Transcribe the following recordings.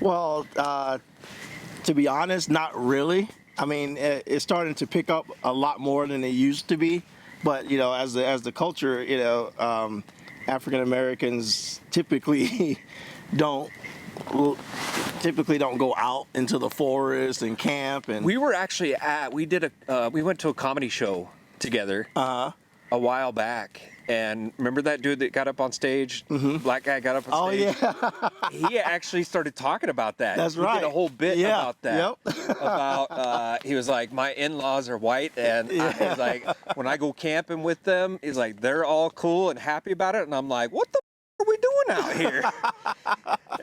Well, to be honest, not really. I mean, it's starting to pick up a lot more than it used to be. But you know, as the culture, you know, African Americans typically don't go out into the forest and camp. And we were actually we went to a comedy show together a while back. And remember that dude that got up on stage? Mm-hmm. Black guy got up on stage? Oh, yeah. He actually started talking about that. That's right. He did a whole bit about that. Yep. About, he was like, my in-laws are white, and he was like, when I go camping with them, he's like, they're all cool and happy about it. And I'm like, what the are we doing out here?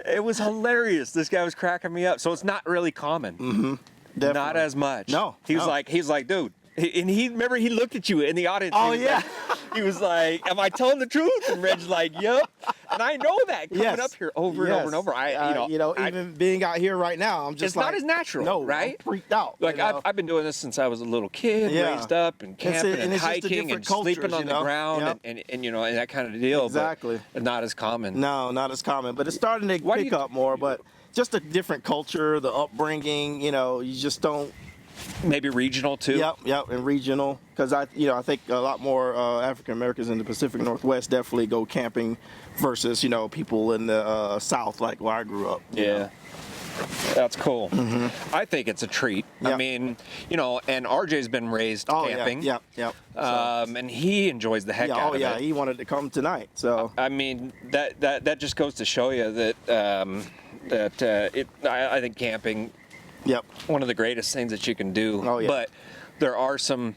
It was hilarious. This guy was cracking me up. So it's not really common. Mm-hmm. Definitely. Not as much. No. He was like, dude. And remember he looked at you in the audience. Oh, yeah. He was like, am I telling the truth? And Reggie's like, yep. And I know that coming up here over and over and over. Even being out here right now, I'm just it's not as natural, no, right? I'm freaked out. Like I've been doing this since I was a little kid, raised up and camping and hiking and sleeping on the ground and you know, and that kind of deal. Exactly. But not as common. No, not as common. But it's starting to pick up more. But just a different culture, the upbringing, you know, you just don't. Maybe regional too. Yep, and regional, because I think a lot more African Americans in the Pacific Northwest definitely go camping versus people in the South, like where I grew up. Yeah, that's cool. Mm-hmm. I think it's a treat. Yep. I mean, and RJ's been raised camping. Yep. And he enjoys the heck out of it. Oh yeah, he wanted to come tonight. So I mean, that just goes to show you that I think camping. Yep. One of the greatest things that you can do. Oh, yeah. But there are some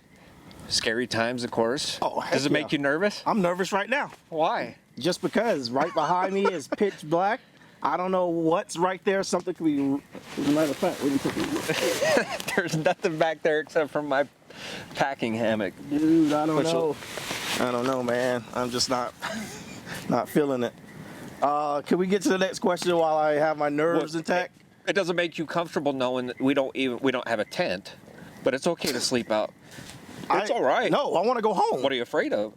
scary times, of course. Oh, does it make you nervous? I'm nervous right now. Why? Just because right behind me is pitch black. I don't know what's right there. Something could be. As a matter of fact, there's nothing back there except for my packing hammock. Dude, I don't know. I don't know, man. I'm just not feeling it. Can we get to the next question while I have my nerves intact? It doesn't make you comfortable knowing that we don't have a tent, but it's okay to sleep out. It's all right. No, I want to go home. What are you afraid of?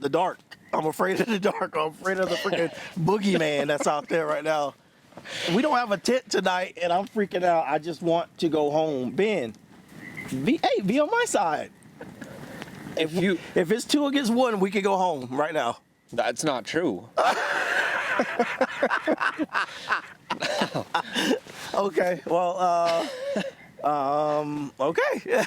The dark. I'm afraid of the dark. I'm afraid of the freaking boogeyman that's out there right now. We don't have a tent tonight, and I'm freaking out. I just want to go home. Ben, be on my side. If it's 2 against 1, we could go home right now. That's not true. Okay, well, okay.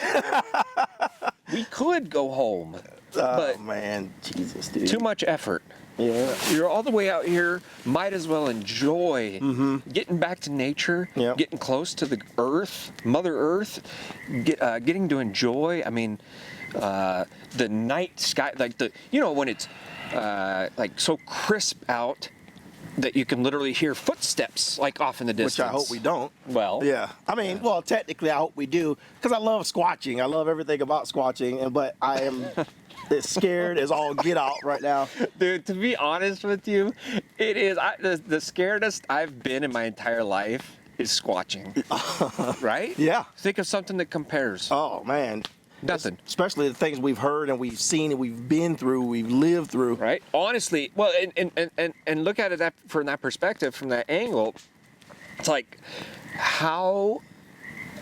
We could go home. But man, Jesus, dude. Too much effort. Yeah. You're all the way out here, might as well enjoy getting back to nature, getting close to the earth, Mother Earth, getting to enjoy, I mean, the night sky, like when it's like so crisp out, that you can literally hear footsteps like off in the distance. Which I hope we don't. Well. Yeah. I mean, well, technically I hope we do, because I love squatching. I love everything about squatching, but I am as scared as all get out right now. Dude, to be honest with you, it is the scaredest I've been in my entire life is squatching. Right? Yeah. Think of something that compares. Oh, man. Nothing. Especially the things we've heard and we've seen and we've been through, we've lived through. Right. Honestly, well, and look at it from that perspective, from that angle. It's like how,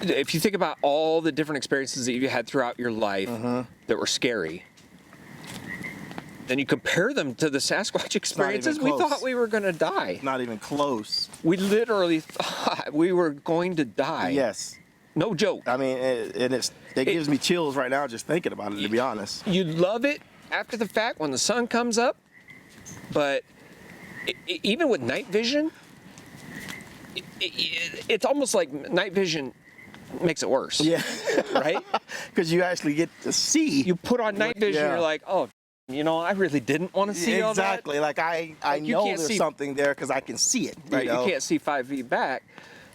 if you think about all the different experiences that you had throughout your life that were scary, then you compare them to the Sasquatch experiences, we thought we were going to die. Not even close. We literally thought we were going to die. Yes. No joke. I mean, it gives me chills right now just thinking about it, to be honest. You love it after the fact when the sun comes up, but even with night vision, it's almost like night vision makes it worse. Yeah. Right? Because you actually get to see. You put on night vision, you're like, oh, I really didn't want to see all that. Exactly. Like I know there's something there because I can see it. Right. You can't see 5 feet back.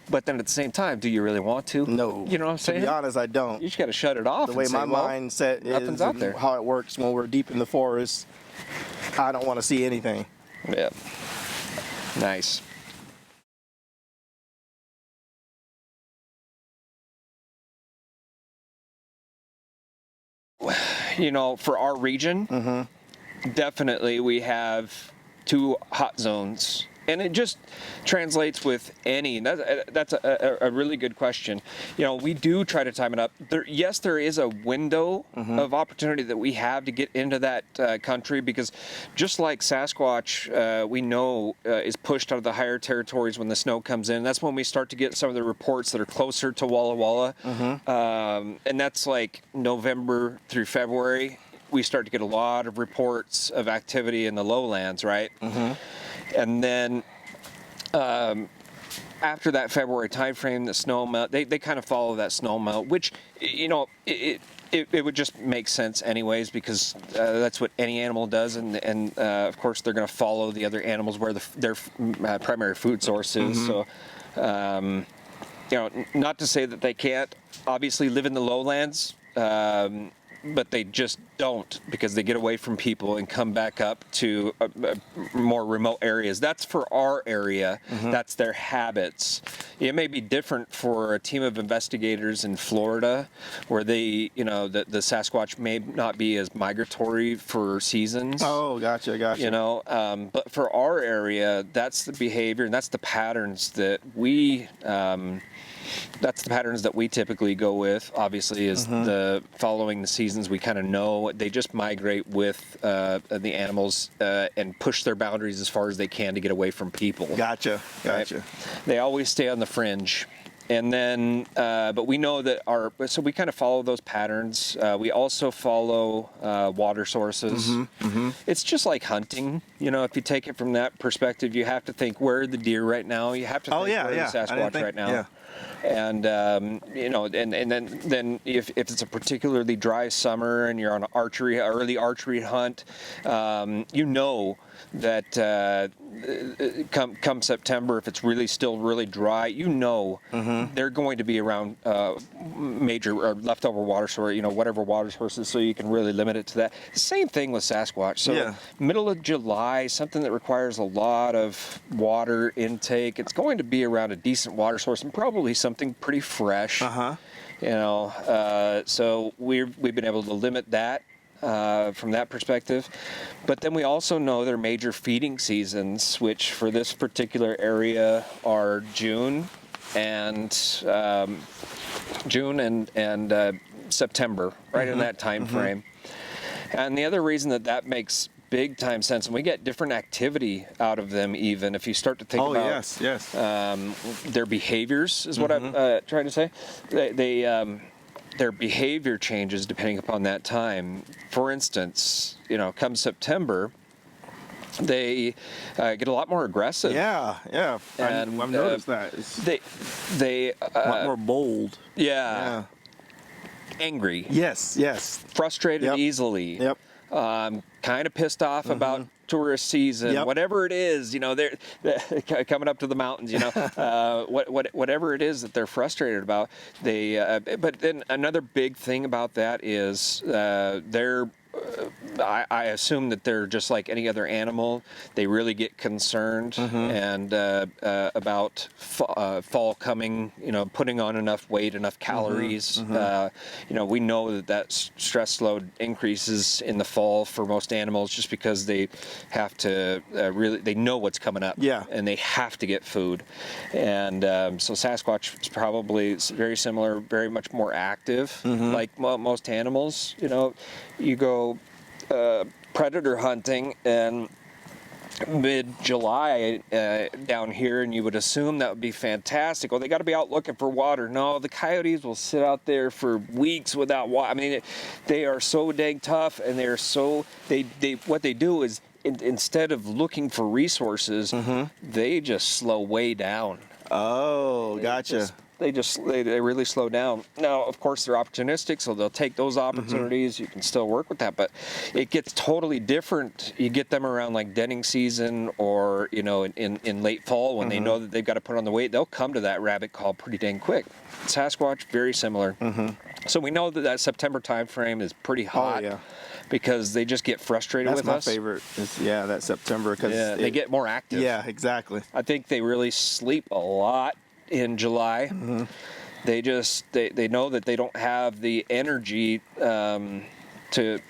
But then at the same time, do you really want to? No. You know what I'm saying? To be honest, I don't. You just got to shut it off. The way my mindset is out there. How it works when we're deep in the forest, I don't want to see anything. Yeah. Nice. For our region, definitely we have 2 hot zones. And it just translates with any. That's a really good question. We do try to time it up. Yes, there is a window of opportunity that we have to get into that country, because just like Sasquatch, we know is pushed out of the higher territories when the snow comes in. That's when we start to get some of the reports that are closer to Walla Walla. And that's like November through February. We start to get a lot of reports of activity in the lowlands, right? And then after that February timeframe, the snow melt, they kind of follow that snow melt, which, it would just make sense anyways, because that's what any animal does, and of course they're going to follow the other animals where their primary food source is. So, not to say that they can't obviously live in the lowlands, but they just don't, because they get away from people and come back up to more remote areas. That's for our area. That's their habits. It may be different for a team of investigators in Florida, where they, the Sasquatch may not be as migratory for seasons. Oh, gotcha. But for our area, that's the behavior and that's the patterns that we typically go with. Obviously, is the following the seasons, we kind of know they just migrate with the animals and push their boundaries as far as they can to get away from people. Gotcha. Right? They always stay on the fringe. And then, but we know that so we kind of follow those patterns. We also follow water sources. It's just like hunting. If you take it from that perspective, you have to think, where are the deer right now? You have to think, where are the Sasquatch right now? Yeah. And and then if it's a particularly dry summer and you're on an early archery hunt, that come September, if it's still really dry, they're going to be around major or leftover water source, whatever water sources, so you can really limit it to that. The same thing with Sasquatch. So middle of July, something that requires a lot of water intake, it's going to be around a decent water source and probably something pretty fresh. So we've been able to limit that from that perspective. But then we also know their major feeding seasons, which for this particular area are June and September, right in that time frame. And the other reason that makes big time sense, and we get different activity out of them, even if you start to think about their behaviors, is what I'm trying to say. Their behavior changes depending upon that time. For instance, come September, they get a lot more aggressive. Yeah. And I've noticed that. They a lot more bold. Yeah. Angry. Yes. Frustrated easily. Yep. Kind of pissed off about tourist season, whatever it is, they're coming up to the mountains, whatever it is that they're frustrated about. But then another big thing about that is I assume that they're just like any other animal. They really get concerned and about fall coming, putting on enough weight, enough calories. We know that stress load increases in the fall for most animals, just because they have to they know what's coming up, and they have to get food. And so Sasquatch is probably very similar, very much more active, like most animals. You go predator hunting and mid-July down here, and you would assume that would be fantastic. Well, they got to be out looking for water. No, the coyotes will sit out there for weeks without water. I mean, they are so dang tough, and they're so what they do is, instead of looking for resources, they just slow way down. Oh, gotcha. They really slow down. Now, of course, they're opportunistic, so they'll take those opportunities. You can still work with that, but it gets totally different. You get them around like denning season, or in late fall when they know that they've got to put on the weight. They'll come to that rabbit call pretty dang quick. Sasquatch, very similar. So we know that September time frame is pretty hot. Because they just get frustrated with us. That's my favorite. That September, because they get more active. Yeah, exactly. I think they really sleep a lot in July. They know that they don't have the energy to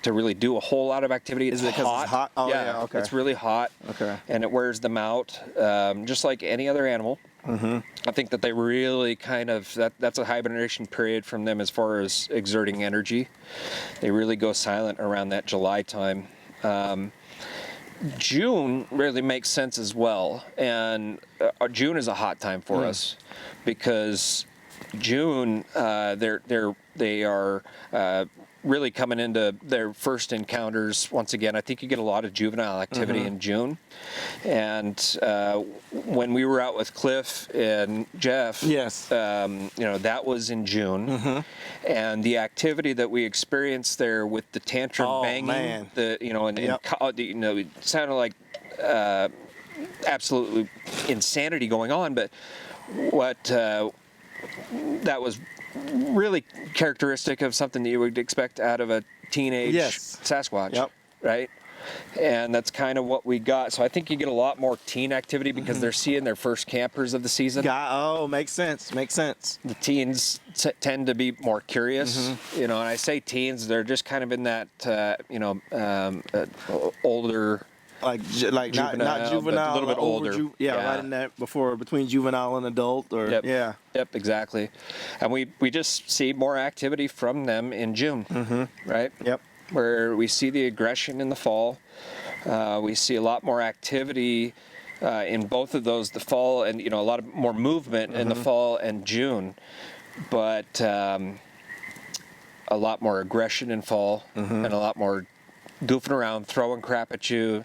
really do a whole lot of activity. Is it because it's hot? Oh, yeah, okay. It's really hot. Okay. And it wears them out, just like any other animal. Mm-hmm. I think that they really kind of, that's a hibernation period from them as far as exerting energy. They really go silent around that July time. June really makes sense as well, and June is a hot time for us because June they are really coming into their first encounters once again. I think you get a lot of juvenile activity in June, and when we were out with Cliff and Jeff, yes, that was in June, and the activity that we experienced there with the tantrum banging, man. it sounded like absolutely insanity going on, but what that was really characteristic of something that you would expect out of a teenage Sasquatch, right? And that's kind of what we got. So I think you get a lot more teen activity because they're seeing their first campers of the season. Makes sense. The teens tend to be more curious, and I say teens, they're just kind of in that, older. Like juvenile, not juvenile, a little bit older. Right in that between juvenile and adult, or Yep, exactly. And we just see more activity from them in June, right? Yep. Where we see the aggression in the fall, we see a lot more activity in both of those, the fall and a lot of more movement in the fall and June, but a lot more aggression in fall and a lot more goofing around, throwing crap at you.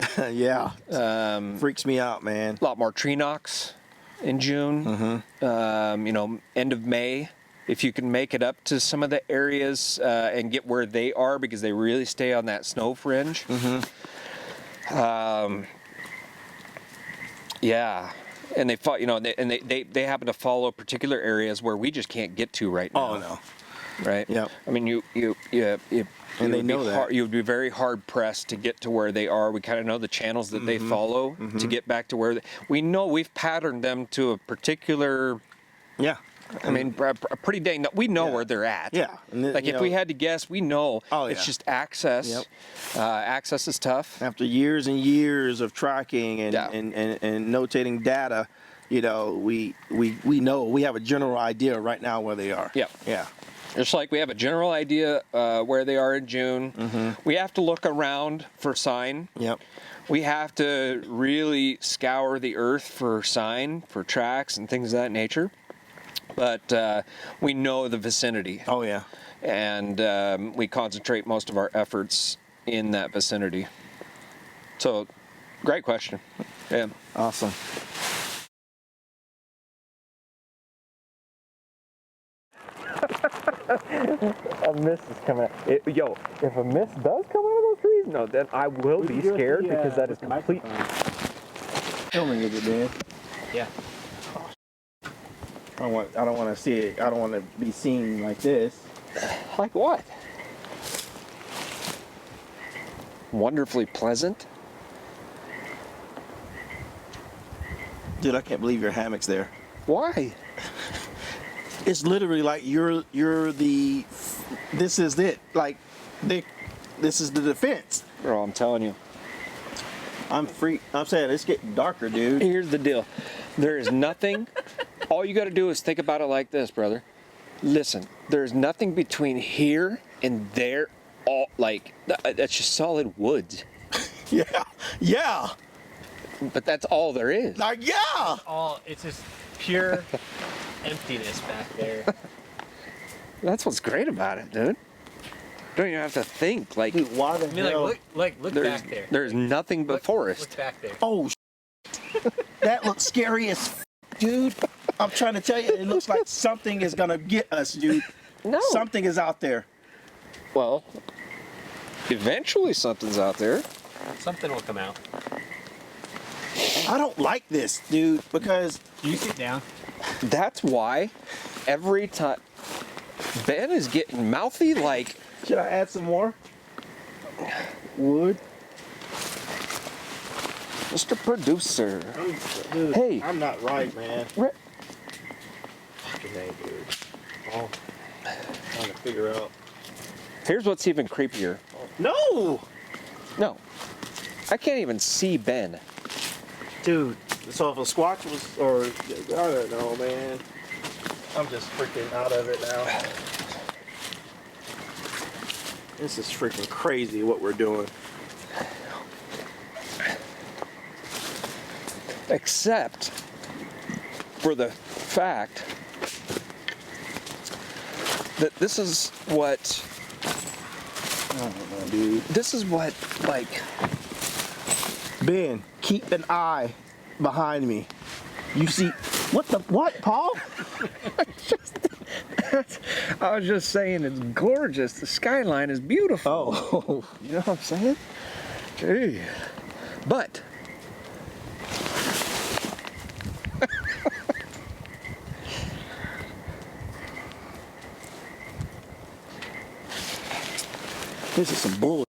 Freaks me out, man. A lot more tree knocks in June. End of May, if you can make it up to some of the areas and get where they are, because they really stay on that snow fringe. And they fought, they happen to follow particular areas where we just can't get to right now. Oh no. Right. Yep. I mean, you and they know that. You would be very hard pressed to get to where they are. We kind of know the channels that they follow to get back to where we know we've patterned them to a particular. Yeah. I mean, a pretty dang. We know where they're at. Yeah. Like if we had to guess, we know. Oh, it's just access. Yep. Access is tough. After years and years of tracking and notating data, we know we have a general idea right now where they are. Yep. Yeah. Just like we have a general idea where they are in June, we have to look around for sign. Yep. We have to really scour the earth for sign, for tracks and things of that nature. But we know the vicinity. Oh, yeah. And we concentrate most of our efforts in that vicinity. So, great question. Yeah. Awesome. A mist is coming out. If a mist does come out of those trees, no, then I will be scared because that is complete. Filming is it, man? Yeah. I don't want to see it. I don't want to be seen like this. Like what? Wonderfully pleasant. Dude, I can't believe your hammock's there. Why? It's literally like you're the. This is it. Like, this is the defense. Bro, I'm telling you. I'm saying it's getting darker, dude. Here's the deal. There is nothing. All you got to do is think about it like this, brother. Listen, there's nothing between here and there. All that's just solid woods. Yeah. But that's all there is. Like, yeah. It's just pure emptiness back there. That's what's great about it, dude. Don't even have to think. Like, dude, why the hell? Look back there. There's nothing but forest. Look back there. Oh, that looks scary as dude. I'm trying to tell you, it looks like something is gonna get us, dude. No. Something is out there. Well, eventually something's out there. Something will come out. I don't like this, dude, because You sit down. That's why every time Ben is getting mouthy, like. Should I add some more wood? Mr. Producer. Dude, Hey. I'm not right, man. Fucking A, dude. Oh, trying to figure out. Here's what's even creepier. No! No. I can't even see Ben. Dude, so if a Squatch was, or, I don't know, man. I'm just freaking out of it now. This is freaking crazy what we're doing. Except for the fact that this is what, I don't know, dude. this is what, like, Ben, keep an eye behind me. You see, what, Paul? I was just saying it's gorgeous. The skyline is beautiful. Oh. You know what I'm saying? Gee. But This is some bull.